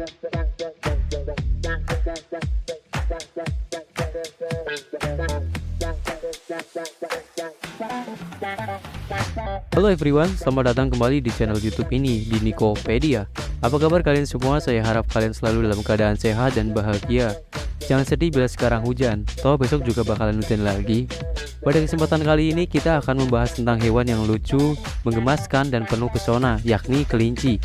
Halo everyone, selamat datang kembali di channel YouTube ini, di Nikopedia. Apa kabar kalian semua? Saya harap kalian selalu dalam keadaan sehat dan bahagia. Jangan sedih bila sekarang hujan, toh besok juga bakalan hujan lagi. Pada kesempatan kali ini kita akan membahas tentang hewan yang lucu, menggemaskan, dan penuh pesona, yakni kelinci.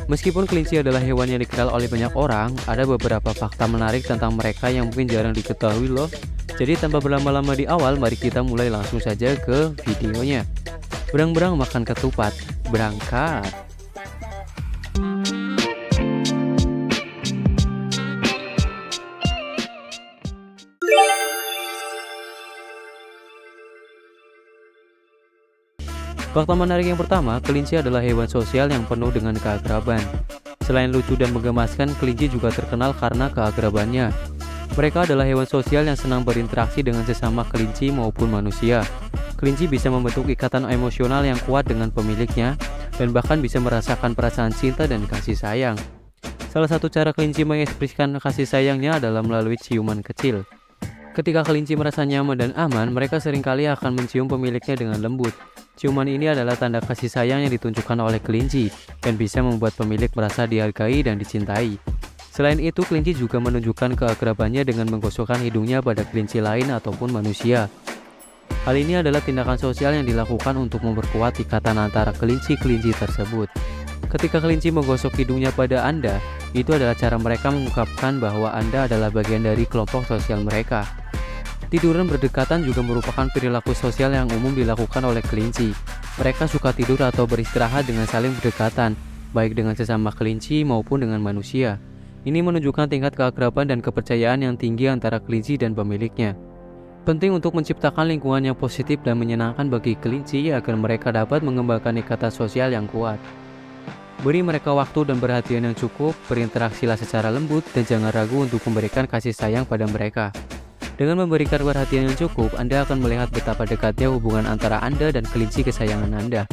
Meskipun kelinci adalah hewan yang dikenal oleh banyak orang, ada beberapa fakta menarik tentang mereka yang mungkin jarang diketahui loh. Jadi tanpa berlama-lama di awal, mari kita mulai langsung saja ke videonya. Berang-berang makan ketupat, berangkat. Fakta menarik yang pertama, kelinci adalah hewan sosial yang penuh dengan keakraban. Selain lucu dan menggemaskan, kelinci juga terkenal karena keakrabannya. Mereka adalah hewan sosial yang senang berinteraksi dengan sesama kelinci maupun manusia. Kelinci bisa membentuk ikatan emosional yang kuat dengan pemiliknya, dan bahkan bisa merasakan perasaan cinta dan kasih sayang. Salah satu cara kelinci mengekspresikan kasih sayangnya adalah melalui ciuman kecil. Ketika kelinci merasa nyaman dan aman, mereka seringkali akan mencium pemiliknya dengan lembut. Ciuman ini adalah tanda kasih sayang yang ditunjukkan oleh kelinci, dan bisa membuat pemilik merasa dihargai dan dicintai. Selain itu, kelinci juga menunjukkan keakrabannya dengan menggosokkan hidungnya pada kelinci lain ataupun manusia. Hal ini adalah tindakan sosial yang dilakukan untuk memperkuat ikatan antara kelinci-kelinci tersebut. Ketika kelinci menggosok hidungnya pada Anda, itu adalah cara mereka mengungkapkan bahwa Anda adalah bagian dari kelompok sosial mereka. Tiduran berdekatan juga merupakan perilaku sosial yang umum dilakukan oleh kelinci. Mereka suka tidur atau beristirahat dengan saling berdekatan, baik dengan sesama kelinci maupun dengan manusia. Ini menunjukkan tingkat keakraban dan kepercayaan yang tinggi antara kelinci dan pemiliknya. Penting untuk menciptakan lingkungan yang positif dan menyenangkan bagi kelinci agar mereka dapat mengembangkan ikatan sosial yang kuat. Beri mereka waktu dan perhatian yang cukup, berinteraksilah secara lembut, dan jangan ragu untuk memberikan kasih sayang pada mereka. Dengan memberikan perhatian yang cukup, Anda akan melihat betapa dekatnya hubungan antara Anda dan kelinci kesayangan Anda.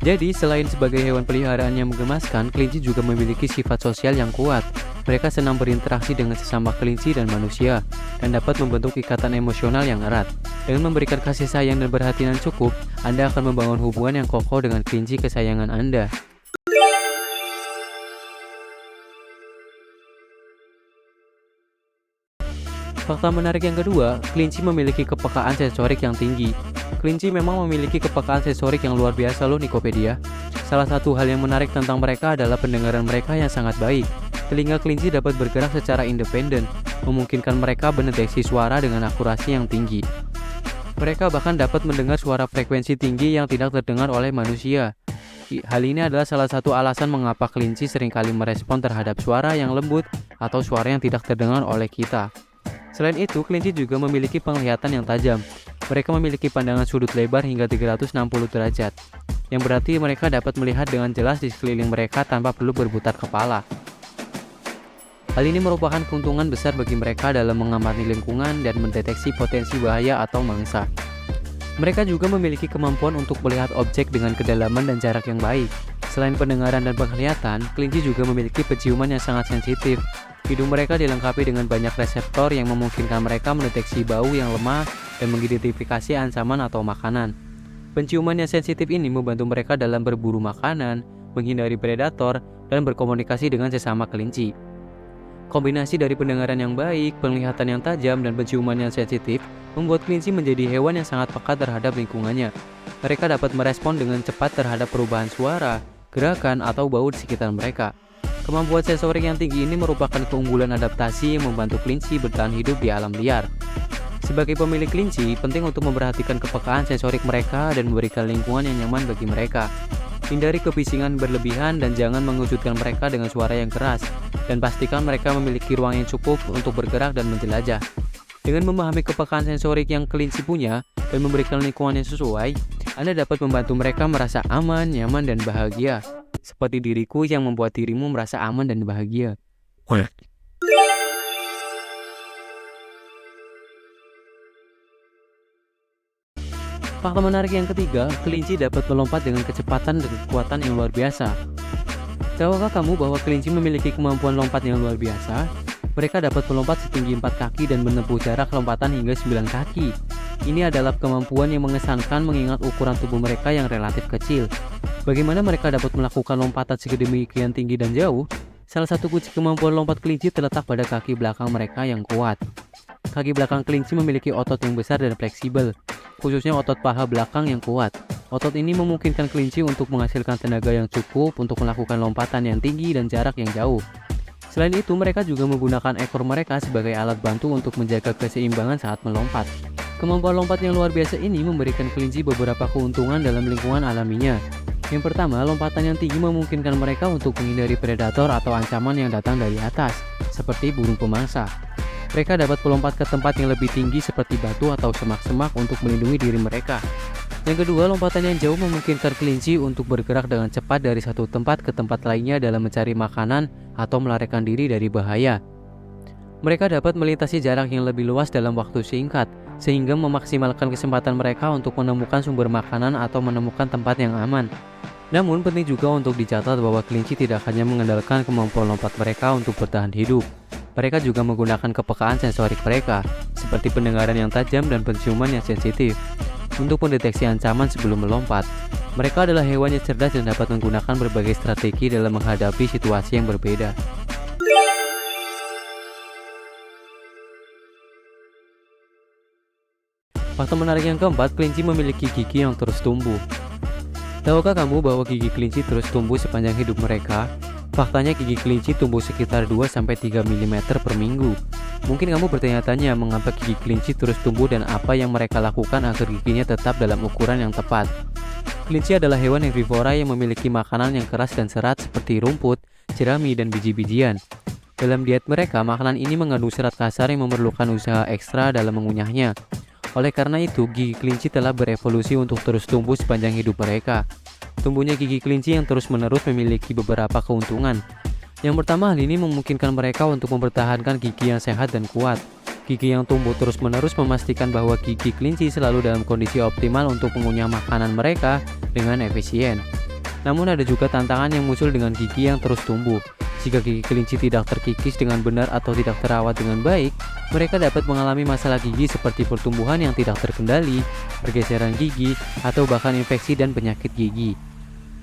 Jadi, selain sebagai hewan peliharaan yang menggemaskan, kelinci juga memiliki sifat sosial yang kuat. Mereka senang berinteraksi dengan sesama kelinci dan manusia, dan dapat membentuk ikatan emosional yang erat. Dengan memberikan kasih sayang dan perhatian yang cukup, Anda akan membangun hubungan yang kokoh dengan kelinci kesayangan Anda. Fakta menarik yang kedua, kelinci memiliki kepekaan sensorik yang tinggi. Kelinci memang memiliki kepekaan sensorik yang luar biasa loh Nikopedia. Salah satu hal yang menarik tentang mereka adalah pendengaran mereka yang sangat baik. Telinga kelinci dapat bergerak secara independen, memungkinkan mereka mendeteksi suara dengan akurasi yang tinggi. Mereka bahkan dapat mendengar suara frekuensi tinggi yang tidak terdengar oleh manusia. Hal ini adalah salah satu alasan mengapa kelinci seringkali merespon terhadap suara yang lembut atau suara yang tidak terdengar oleh kita. Selain itu, kelinci juga memiliki penglihatan yang tajam. Mereka memiliki pandangan sudut lebar hingga 360 derajat, yang berarti mereka dapat melihat dengan jelas di sekeliling mereka tanpa perlu berputar kepala. Hal ini merupakan keuntungan besar bagi mereka dalam mengamati lingkungan dan mendeteksi potensi bahaya atau mangsa. Mereka juga memiliki kemampuan untuk melihat objek dengan kedalaman dan jarak yang baik. Selain pendengaran dan penglihatan, kelinci juga memiliki penciuman yang sangat sensitif. Hidung mereka dilengkapi dengan banyak reseptor yang memungkinkan mereka mendeteksi bau yang lemah dan mengidentifikasi ancaman atau makanan. Penciuman yang sensitif ini membantu mereka dalam berburu makanan, menghindari predator, dan berkomunikasi dengan sesama kelinci. Kombinasi dari pendengaran yang baik, penglihatan yang tajam, dan penciuman yang sensitif membuat kelinci menjadi hewan yang sangat peka terhadap lingkungannya. Mereka dapat merespon dengan cepat terhadap perubahan suara, gerakan, atau bau di sekitar mereka. Kemampuan sensorik yang tinggi ini merupakan keunggulan adaptasi yang membantu kelinci bertahan hidup di alam liar. Sebagai pemilik kelinci, penting untuk memperhatikan kepekaan sensorik mereka dan memberikan lingkungan yang nyaman bagi mereka. Hindari kebisingan berlebihan dan jangan mengejutkan mereka dengan suara yang keras, dan pastikan mereka memiliki ruang yang cukup untuk bergerak dan menjelajah. Dengan memahami kepekaan sensorik yang kelinci punya dan memberikan lingkungan yang sesuai, Anda dapat membantu mereka merasa aman, nyaman, dan bahagia. Seperti diriku yang membuat dirimu merasa aman dan bahagia. Fakta menarik yang ketiga, kelinci dapat melompat dengan kecepatan dan kekuatan yang luar biasa. Tahukah kamu bahwa kelinci memiliki kemampuan lompat yang luar biasa? Mereka dapat melompat setinggi 4 kaki dan menempuh jarak lompatan hingga 9 kaki. Ini adalah kemampuan yang mengesankan mengingat ukuran tubuh mereka yang relatif kecil. Bagaimana mereka dapat melakukan lompatan sedemikian tinggi dan jauh? Salah satu kunci kemampuan lompat kelinci terletak pada kaki belakang mereka yang kuat. Kaki belakang kelinci memiliki otot yang besar dan fleksibel, khususnya otot paha belakang yang kuat. Otot ini memungkinkan kelinci untuk menghasilkan tenaga yang cukup untuk melakukan lompatan yang tinggi dan jarak yang jauh. Selain itu, mereka juga menggunakan ekor mereka sebagai alat bantu untuk menjaga keseimbangan saat melompat. Kemampuan lompat yang luar biasa ini memberikan kelinci beberapa keuntungan dalam lingkungan alaminya. Yang pertama, lompatan yang tinggi memungkinkan mereka untuk menghindari predator atau ancaman yang datang dari atas, seperti burung pemangsa. Mereka dapat melompat ke tempat yang lebih tinggi seperti batu atau semak-semak untuk melindungi diri mereka. Yang kedua, lompatan yang jauh memungkinkan kelinci untuk bergerak dengan cepat dari satu tempat ke tempat lainnya dalam mencari makanan atau melarikan diri dari bahaya. Mereka dapat melintasi jarak yang lebih luas dalam waktu singkat, sehingga memaksimalkan kesempatan mereka untuk menemukan sumber makanan atau menemukan tempat yang aman. Namun, penting juga untuk dicatat bahwa kelinci tidak hanya mengandalkan kemampuan lompat mereka untuk bertahan hidup. Mereka juga menggunakan kepekaan sensorik mereka, seperti pendengaran yang tajam dan penciuman yang sensitif, untuk mendeteksi ancaman sebelum melompat. Mereka adalah hewan yang cerdas dan dapat menggunakan berbagai strategi dalam menghadapi situasi yang berbeda. Fakta menarik yang keempat, kelinci memiliki gigi yang terus tumbuh. Tahukah kamu bahwa gigi kelinci terus tumbuh sepanjang hidup mereka? Faktanya gigi kelinci tumbuh sekitar 2-3 mm per minggu. Mungkin kamu bertanya-tanya mengapa gigi kelinci terus tumbuh dan apa yang mereka lakukan agar giginya tetap dalam ukuran yang tepat. Kelinci adalah hewan herbivora yang memiliki makanan yang keras dan serat seperti rumput, jerami, dan biji-bijian. Dalam diet mereka, makanan ini mengandung serat kasar yang memerlukan usaha ekstra dalam mengunyahnya. Oleh karena itu, gigi kelinci telah berevolusi untuk terus tumbuh sepanjang hidup mereka. Tumbuhnya gigi kelinci yang terus-menerus memiliki beberapa keuntungan. Yang pertama, hal ini memungkinkan mereka untuk mempertahankan gigi yang sehat dan kuat. Gigi yang tumbuh terus-menerus memastikan bahwa gigi kelinci selalu dalam kondisi optimal untuk mengunyah makanan mereka dengan efisien. Namun ada juga tantangan yang muncul dengan gigi yang terus tumbuh. Jika gigi kelinci tidak terkikis dengan benar atau tidak terawat dengan baik, mereka dapat mengalami masalah gigi seperti pertumbuhan yang tidak terkendali, pergeseran gigi, atau bahkan infeksi dan penyakit gigi.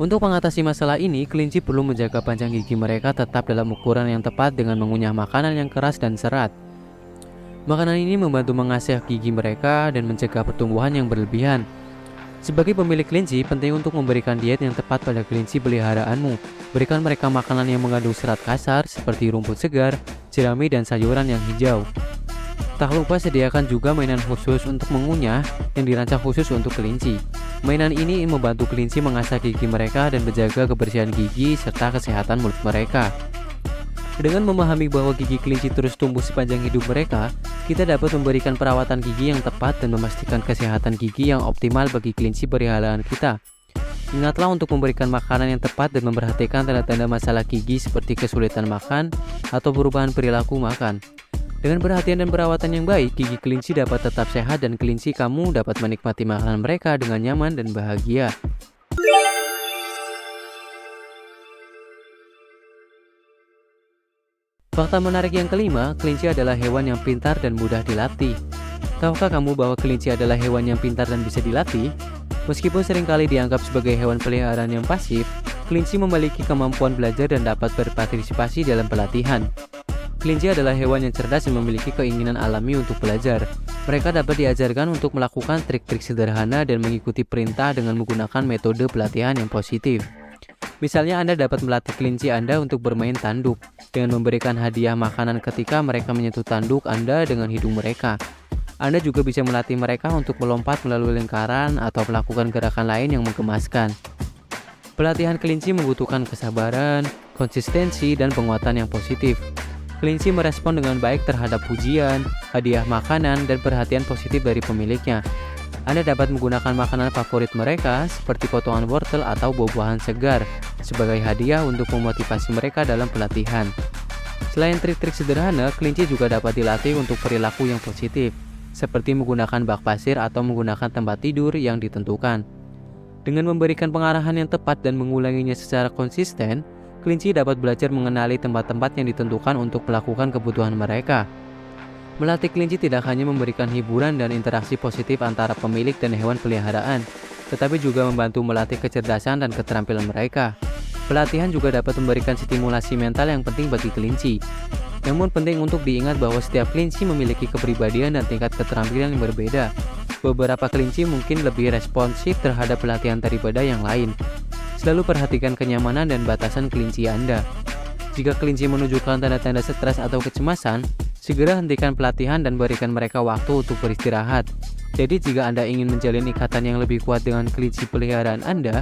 Untuk mengatasi masalah ini, kelinci perlu menjaga panjang gigi mereka tetap dalam ukuran yang tepat dengan mengunyah makanan yang keras dan serat. Makanan ini membantu mengasah gigi mereka dan mencegah pertumbuhan yang berlebihan. Sebagai pemilik kelinci, penting untuk memberikan diet yang tepat pada kelinci peliharaanmu. Berikan mereka makanan yang mengandung serat kasar seperti rumput segar, jerami, dan sayuran yang hijau. Tak lupa sediakan juga mainan khusus untuk mengunyah yang dirancang khusus untuk kelinci. Mainan ini membantu kelinci mengasah gigi mereka dan menjaga kebersihan gigi serta kesehatan mulut mereka. Dengan memahami bahwa gigi kelinci terus tumbuh sepanjang hidup mereka, kita dapat memberikan perawatan gigi yang tepat dan memastikan kesehatan gigi yang optimal bagi kelinci peliharaan kita. Ingatlah untuk memberikan makanan yang tepat dan memperhatikan tanda-tanda masalah gigi seperti kesulitan makan atau perubahan perilaku makan. Dengan perhatian dan perawatan yang baik, gigi kelinci dapat tetap sehat dan kelinci kamu dapat menikmati makanan mereka dengan nyaman dan bahagia. Fakta menarik yang kelima, kelinci adalah hewan yang pintar dan mudah dilatih. Tahukah kamu bahwa kelinci adalah hewan yang pintar dan bisa dilatih? Meskipun seringkali dianggap sebagai hewan peliharaan yang pasif, kelinci memiliki kemampuan belajar dan dapat berpartisipasi dalam pelatihan. Kelinci adalah hewan yang cerdas yang memiliki keinginan alami untuk belajar. Mereka dapat diajarkan untuk melakukan trik-trik sederhana dan mengikuti perintah dengan menggunakan metode pelatihan yang positif. Misalnya, Anda dapat melatih kelinci Anda untuk bermain tanduk dengan memberikan hadiah makanan ketika mereka menyentuh tanduk Anda dengan hidung mereka. Anda juga bisa melatih mereka untuk melompat melalui lingkaran atau melakukan gerakan lain yang menggemaskan. Pelatihan kelinci membutuhkan kesabaran, konsistensi, dan penguatan yang positif. Kelinci merespon dengan baik terhadap pujian, hadiah makanan, dan perhatian positif dari pemiliknya. Anda dapat menggunakan makanan favorit mereka seperti potongan wortel atau buah-buahan segar sebagai hadiah untuk memotivasi mereka dalam pelatihan. Selain trik-trik sederhana, kelinci juga dapat dilatih untuk perilaku yang positif, seperti menggunakan bak pasir atau menggunakan tempat tidur yang ditentukan. Dengan memberikan pengarahan yang tepat dan mengulanginya secara konsisten, Kelinci dapat belajar mengenali tempat-tempat yang ditentukan untuk melakukan kebutuhan mereka. Melatih kelinci tidak hanya memberikan hiburan dan interaksi positif antara pemilik dan hewan peliharaan, tetapi juga membantu melatih kecerdasan dan keterampilan mereka. Pelatihan juga dapat memberikan stimulasi mental yang penting bagi kelinci. Namun penting untuk diingat bahwa setiap kelinci memiliki kepribadian dan tingkat keterampilan yang berbeda. Beberapa kelinci mungkin lebih responsif terhadap pelatihan daripada yang lain. Selalu perhatikan kenyamanan dan batasan kelinci Anda. Jika kelinci menunjukkan tanda-tanda stres atau kecemasan, segera hentikan pelatihan dan berikan mereka waktu untuk beristirahat. Jadi jika Anda ingin menjalin ikatan yang lebih kuat dengan kelinci peliharaan Anda,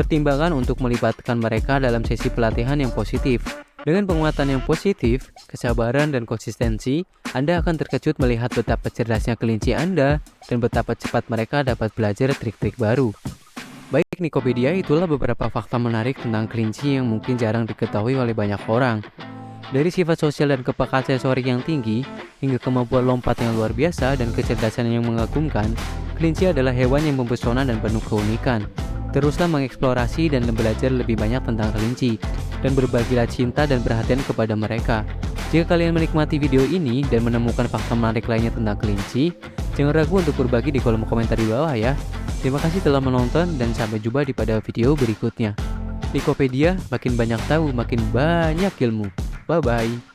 pertimbangkan untuk melibatkan mereka dalam sesi pelatihan yang positif. Dengan penguatan yang positif, kesabaran, dan konsistensi, Anda akan terkejut melihat betapa cerdasnya kelinci Anda dan betapa cepat mereka dapat belajar trik-trik baru. Baik Nikopedia, itulah beberapa fakta menarik tentang kelinci yang mungkin jarang diketahui oleh banyak orang. Dari sifat sosial dan kepekaan sensorik yang tinggi, hingga kemampuan lompat yang luar biasa dan kecerdasan yang mengagumkan, kelinci adalah hewan yang mempesona dan penuh keunikan. Teruslah mengeksplorasi dan belajar lebih banyak tentang kelinci, dan berbagilah cinta dan perhatian kepada mereka. Jika kalian menikmati video ini dan menemukan fakta menarik lainnya tentang kelinci, jangan ragu untuk berbagi di kolom komentar di bawah ya. Terima kasih telah menonton dan sampai jumpa pada video berikutnya. Nikopedia, makin banyak tahu, makin banyak ilmu. Bye-bye.